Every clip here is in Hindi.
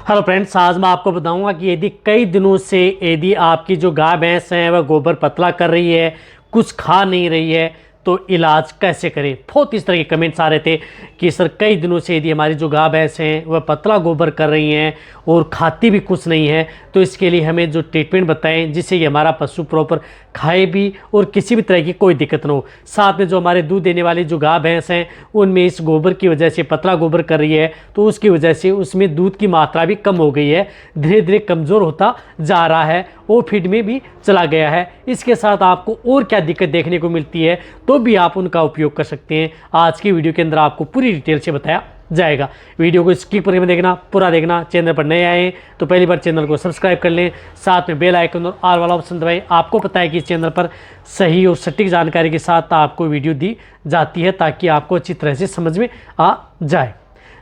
हेलो फ्रेंड्स, आज मैं आपको बताऊंगा कि यदि कई दिनों से यदि आपकी जो गाय भैंस है वह गोबर पतला कर रही है, कुछ खा नहीं रही है, तो इलाज कैसे करें। बहुत इस तरह के कमेंट्स आ रहे थे कि सर कई दिनों से यदि हमारी जो गाय भैंस हैं वह पतला गोबर कर रही हैं और खाती भी कुछ नहीं है, तो इसके लिए हमें जो ट्रीटमेंट बताएं जिससे कि हमारा पशु प्रॉपर खाए भी और किसी भी तरह की कोई दिक्कत ना हो। साथ में जो हमारे दूध देने वाली जो गाय भैंस हैं उनमें इस गोबर की वजह से पतला गोबर कर रही है तो उसकी वजह से उसमें दूध की मात्रा भी कम हो गई है, धीरे धीरे कमज़ोर होता जा रहा है, वो फीड में भी चला गया है। इसके साथ आपको और क्या दिक्कत देखने को मिलती है तो भी आप उनका उपयोग कर सकते हैं। आज की वीडियो के अंदर आपको पूरी डिटेल से बताया जाएगा। वीडियो को स्किप करके देखना, पूरा देखना। चैनल पर नए आए तो पहली बार चैनल को सब्सक्राइब कर लें, साथ में बेल आइकन और ऑल वाला ऑप्शन दबाएं। आपको पता है कि इस चैनल पर सही और सटीक जानकारी के साथ आपको वीडियो दी जाती है ताकि आपको अच्छी तरह से समझ में आ जाए।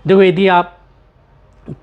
देखो, यदि आप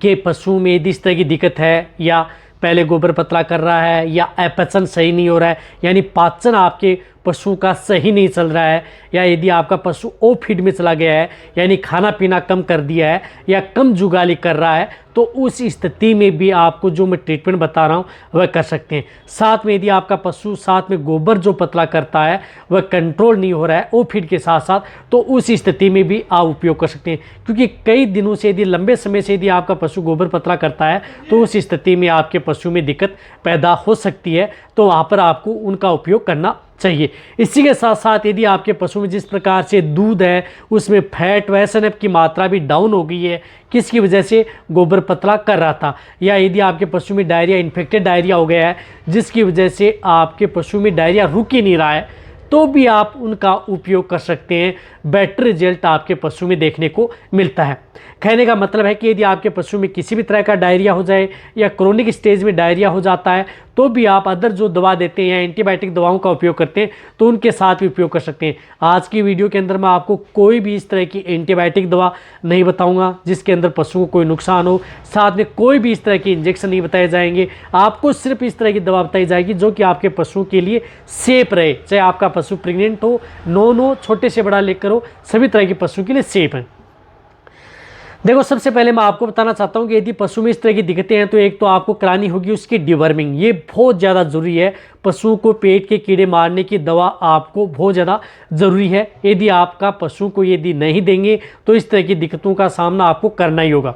के पशु में यदि इस तरह की दिक्कत है या पहले गोबर पतला कर रहा है या अपचन सही नहीं हो रहा है, यानी पाचन आपके पशु का सही नहीं चल रहा है, या यदि आपका पशु ओ फीड में चला गया है यानी खाना पीना कम कर दिया है या कम जुगाली कर रहा है, तो उस स्थिति में भी आपको जो मैं ट्रीटमेंट बता रहा हूँ वह कर सकते हैं। साथ में यदि आपका पशु साथ में गोबर जो पतला करता है वह कंट्रोल नहीं हो रहा है ओ फीड के साथ साथ, तो उस स्थिति में भी आप उपयोग कर सकते हैं। क्योंकि कई दिनों से यदि लंबे समय से यदि आपका पशु गोबर पतला करता है तो उस स्थिति में आपके पशु में दिक्कत पैदा हो सकती है, तो वहाँ पर आपको उनका उपयोग करना चाहिए। इसी के साथ साथ यदि आपके पशु में जिस प्रकार से दूध है उसमें फैट व एसएनएफ की मात्रा भी डाउन हो गई है, किसकी वजह से गोबर पतला कर रहा था, या यदि आपके पशु में डायरिया, इन्फेक्टेड डायरिया हो गया है जिसकी वजह से आपके पशु में डायरिया रुक ही नहीं रहा है, तो भी आप उनका उपयोग कर सकते हैं। बेटर रिजल्ट आपके पशु में देखने को मिलता है। कहने का मतलब है कि यदि आपके पशु में किसी भी तरह का डायरिया हो जाए या क्रोनिक स्टेज में डायरिया हो जाता है तो भी आप अदर जो दवा देते हैं या एंटीबायोटिक दवाओं का उपयोग करते हैं तो उनके साथ भी उपयोग कर सकते हैं। आज की वीडियो के अंदर मैं आपको कोई भी इस तरह की एंटीबायोटिक दवा नहीं बताऊंगा जिसके अंदर पशु को कोई नुकसान हो, साथ में कोई भी इस तरह की इंजेक्शन नहीं बताए जाएंगे। आपको सिर्फ इस तरह की दवा बताई जाएगी जो कि आपके पशु के लिए सेफ रहे, चाहे आपका पशु प्रेग्नेंट हो, नॉन हो, छोटे से बड़ा लेकर हो, सभी तरह के पशु के लिए सेफ है। देखो, सबसे पहले मैं आपको बताना चाहता हूं कि यदि पशु में इस तरह की दिक्कतें हैं तो एक तो आपको करानी होगी उसकी डिवर्मिंग। ये बहुत ज़्यादा ज़रूरी है। पशु को पेट के कीड़े मारने की दवा आपको बहुत ज़्यादा ज़रूरी है। यदि आपका पशु को यदि नहीं देंगे तो इस तरह की दिक्कतों का सामना आपको करना ही होगा।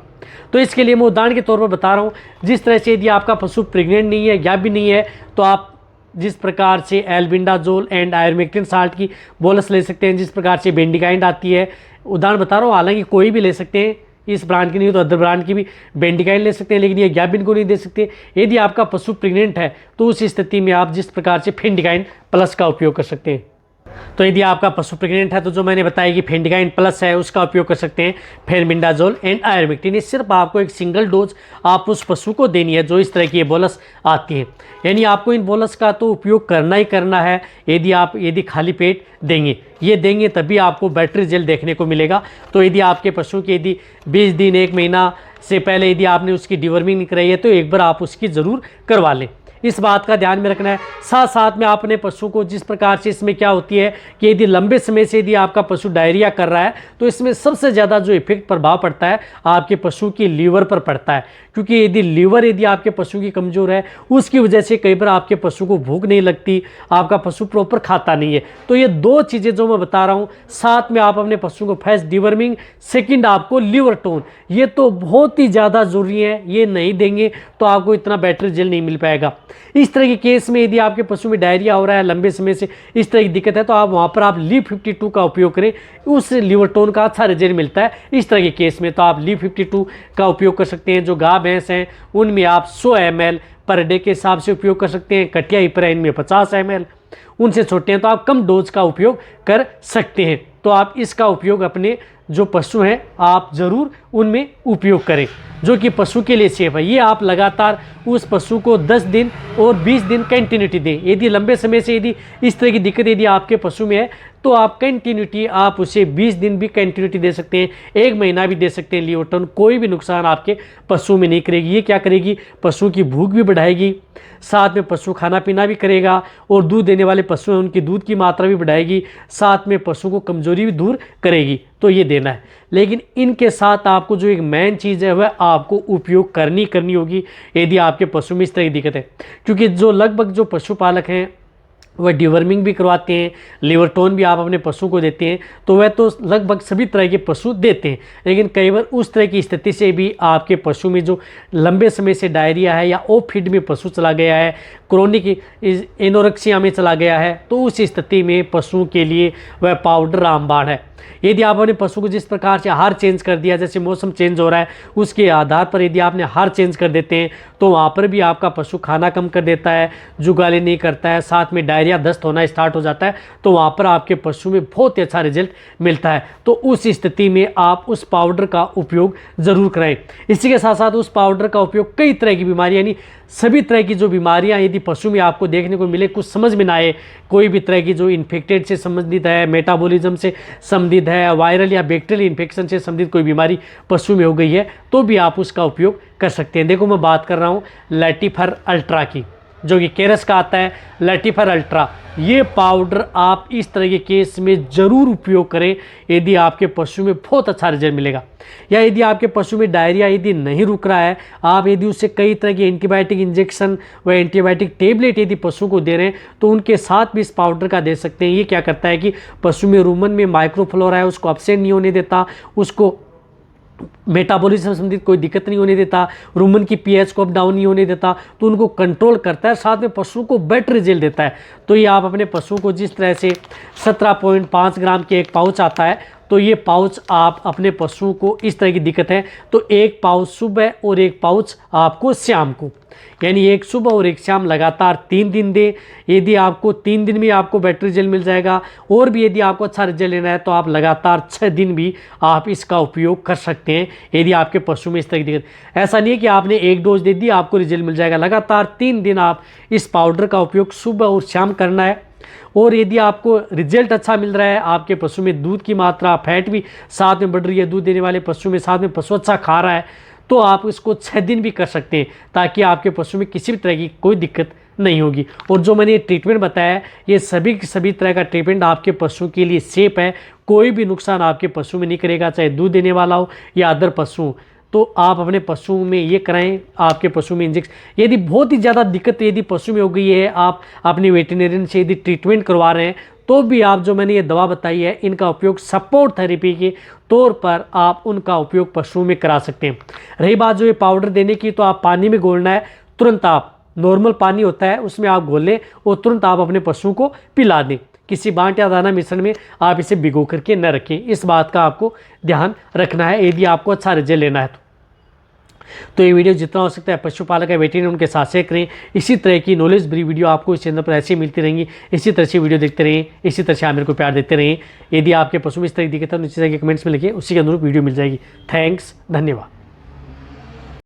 तो इसके लिए मैं उदाहरण के तौर पर बता रहा हूँ, जिस तरह से यदि आपका पशु प्रेग्नेंट नहीं है या भी नहीं है तो आप जिस प्रकार से एल्बिंडाजोल एंड आयरमेक्टिन साल्ट की बोलस ले सकते हैं, जिस प्रकार से बेंडिकाइंड आती है, उदाहरण बता रहा हूँ, हालांकि कोई भी ले सकते हैं, इस ब्रांड की नहीं हो तो अदर ब्रांड की भी बेंडिकाइंड ले सकते हैं, लेकिन ये गैबिन को नहीं दे सकते। यदि आपका पशु प्रेग्नेंट है तो उस स्थिति में आप जिस प्रकार से फेंडिकाइंड प्लस का उपयोग कर सकते हैं। तो यदि आपका पशु प्रेग्नेंट है तो जो मैंने बताया कि फेंडिकाइंड प्लस है उसका उपयोग कर सकते हैं, फेनबिंडाजोल एंड आयरमेक्टिन। ये सिर्फ आपको एक सिंगल डोज आप उस पशु को देनी है जो इस तरह की ये बोलस आती है, यानी आपको इन बोलस का तो उपयोग करना ही करना है। यदि खाली पेट देंगे, ये देंगे तभी आपको बेटर रिजल्ट देखने को मिलेगा। तो यदि आपके पशु की यदि 20 दिन 1 महीना से पहले यदि आपने उसकी डिवर्मिंग नहीं कराई है तो एक बार आप उसकी ज़रूर करवा लें। इस बात का ध्यान में रखना है। साथ साथ में आपने पशु को जिस प्रकार से इसमें क्या होती है कि यदि लंबे समय से यदि आपका पशु डायरिया कर रहा है तो इसमें सबसे ज़्यादा जो इफेक्ट प्रभाव पड़ता है आपके पशु की लीवर पर पड़ता है। क्योंकि यदि लीवर यदि आपके पशु की कमज़ोर है उसकी वजह से कई बार आपके पशु को भूख नहीं लगती, आपका पशु प्रॉपर खाता नहीं है। तो ये दो चीज़ें जो मैं बता रहा हूँ, साथ में आप अपने पशु को फर्स्ट डिवर्मिंग, सेकंड आपको लीवर टोन, ये तो बहुत ही ज़्यादा ज़रूरी है। ये नहीं देंगे तो आपको इतना बेटर रिजल्ट नहीं मिल पाएगा। इस तरह के केस में यदि आपके पशु में डायरिया हो रहा है, लंबे समय से इस तरह की दिक्कत है, तो आप वहाँ पर आप लीव 52 का उपयोग करें, उस लीवर टोन का अच्छा रिजल्ट मिलता है। इस तरह के केस में तो आप लीव 52 का उपयोग कर सकते हैं। जो गाय भैंस हैं उनमें आप 100 ml पर डे के हिसाब से उपयोग कर सकते हैं। कटिया इपराइन में 50 ml, उनसे छोटे हैं तो आप कम डोज का उपयोग कर सकते हैं। तो आप इसका उपयोग अपने जो पशु हैं आप ज़रूर उनमें उपयोग करें जो कि पशु के लिए सेफ है। ये आप लगातार उस पशु को 10 दिन और 20 दिन कंटिन्यूटी दें। यदि लंबे समय से यदि इस तरह की दिक्कत यदि आपके पशु में है तो आप कंटिन्यूटी आप उसे 20 दिन भी कंटिन्यूटी दे सकते हैं, 1 महीना भी दे सकते हैं लियोटन, कोई भी नुकसान आपके पशु में नहीं करेगी। ये क्या करेगी, पशु की भूख भी बढ़ाएगी, साथ में पशु खाना पीना भी करेगा, और दूध देने वाले पशु हैं उनकी दूध की मात्रा भी बढ़ाएगी, साथ में पशु को कमजोरी भी दूर करेगी। तो ये देना है। लेकिन इनके साथ आपको जो एक मेन चीज़ है वह आपको उपयोग करनी होगी यदि आपके पशु में इस तरह की दिक्कत है। क्योंकि जो लगभग जो पशुपालक हैं वह डिवर्मिंग भी करवाते हैं, लिवरटोन भी आप अपने पशु को देते हैं, तो वह तो लगभग सभी तरह के पशु देते हैं। लेकिन कई बार उस तरह की स्थिति से भी आपके पशु में जो लंबे समय से डायरिया है या ओप फीड में पशु चला गया है, क्रोनिक एनोरेक्सिया में चला गया है, तो उस स्थिति में पशुओं के लिए वह पाउडर रामबाण है। यदि आप अपने पशु को जिस प्रकार से आहार चेंज कर दिया, जैसे मौसम चेंज हो रहा है उसके आधार पर यदि आपने आहार चेंज कर देते हैं तो वहाँ पर भी आपका पशु खाना कम कर देता है, जुगाली नहीं करता है, साथ में डायरिया दस्त होना स्टार्ट हो जाता है, तो वहाँ पर आपके पशु में बहुत ही अच्छा रिजल्ट मिलता है। तो उस स्थिति में आप उस पाउडर का उपयोग ज़रूर करें। इसी के साथ साथ उस पाउडर का उपयोग कई तरह की बीमारी, यानी सभी तरह की जो बीमारियां यदि पशु में आपको देखने को मिले, कुछ समझ में ना आए, कोई भी तरह की जो इन्फेक्टेड से संबंधित है, मेटाबॉलिज्म से संबंधित है, वायरल या बैक्टीरियल इन्फेक्शन से संबंधित कोई बीमारी पशु में हो गई है, तो भी आप उसका उपयोग कर सकते हैं। देखो मैं बात कर रहा हूँ लैटिफर अल्ट्रा की, जो कि केरस का आता है, लैटिफर अल्ट्रा। ये पाउडर आप इस तरह के केस में ज़रूर उपयोग करें यदि आपके पशु में बहुत अच्छा रिजल्ट मिलेगा। या यदि आपके पशु में डायरिया यदि नहीं रुक रहा है, आप यदि उससे कई तरह के एंटीबायोटिक इंजेक्शन व एंटीबायोटिक टेबलेट यदि पशु को दे रहे हैं तो उनके साथ भी इस पाउडर का दे सकते हैं। ये क्या करता है कि पशु में रूमन में माइक्रोफ्लोरा है उसको अपसेट नहीं होने देता, उसको मेटाबॉलिज्म से संबंधित कोई दिक्कत नहीं होने देता, रूमन की पीएच को अप डाउन नहीं होने देता, तो उनको कंट्रोल करता है, साथ में पशु को बेटर रिजल्ट देता है। तो ये आप अपने पशु को जिस तरह से 17.5 ग्राम के एक पाउच आता है, तो ये पाउच आप अपने पशु को इस तरह की दिक्कत है तो एक पाउच सुबह और एक पाउच आपको शाम को, यानी एक सुबह और एक शाम लगातार 3 दिन दें। यदि आपको 3 दिन में आपको बेटर रिजल्ट मिल जाएगा, और भी यदि आपको अच्छा रिजल्ट लेना है तो आप लगातार 6 दिन भी आप इसका उपयोग कर सकते हैं यदि आपके पशु में इस तरह की दिक्कत। ऐसा नहीं है कि आपने एक डोज दे दी आपको रिजल्ट मिल जाएगा, लगातार 3 दिन आप इस पाउडर का उपयोग सुबह और शाम करना है। और यदि आपको रिजल्ट अच्छा मिल रहा है, आपके पशु में दूध की मात्रा, फैट भी साथ में बढ़ रही है, दूध देने वाले पशु में, साथ में पशु अच्छा खा रहा है, तो आप इसको 6 दिन भी कर सकते हैं ताकि आपके पशु में किसी भी तरह की कोई दिक्कत नहीं होगी। और जो मैंने ये ट्रीटमेंट बताया ये सभी तरह का ट्रीटमेंट आपके पशु के लिए सेफ है, कोई भी नुकसान आपके पशु में नहीं करेगा, चाहे दूध देने वाला हो या अदर पशु। तो आप अपने पशु में ये कराएं, आपके पशु में इंजेक्शन। यदि बहुत ही ज़्यादा दिक्कत यदि पशु में हो गई है, आप अपने वेटरनरियन से यदि ट्रीटमेंट करवा रहे हैं, तो भी आप जो मैंने ये दवा बताई है इनका उपयोग सपोर्ट थेरेपी के तौर पर आप उनका उपयोग पशु में करा सकते हैं। रही बात जो ये पाउडर देने की, तो आप पानी में घोलना है, तुरंत आप नॉर्मल पानी होता है उसमें आप घोल लें और तुरंत आप अपने पशु को पिला दें। किसी बांट या दाना मिश्रण में आप इसे भिगो करके न रखें, इस बात का आपको ध्यान रखना है यदि आपको अच्छा रिजल्ट लेना है तो ये वीडियो जितना हो सकता है पशुपालक या वेटरनरी उनके साथ शेयर करें। इसी तरह की नॉलेज भरी वीडियो आपको इस चैनल पर ऐसे मिलती रहेंगी। इसी तरह से वीडियो देखते रहें, इसी तरह से आप मेरे को प्यार देते रहें। यदि आपके पशु में इस तरह की दिक्कत है नीचे जाके कमेंट्स में लिखिए, उसी के अनुरूप वीडियो मिल जाएगी। थैंक्स, धन्यवाद।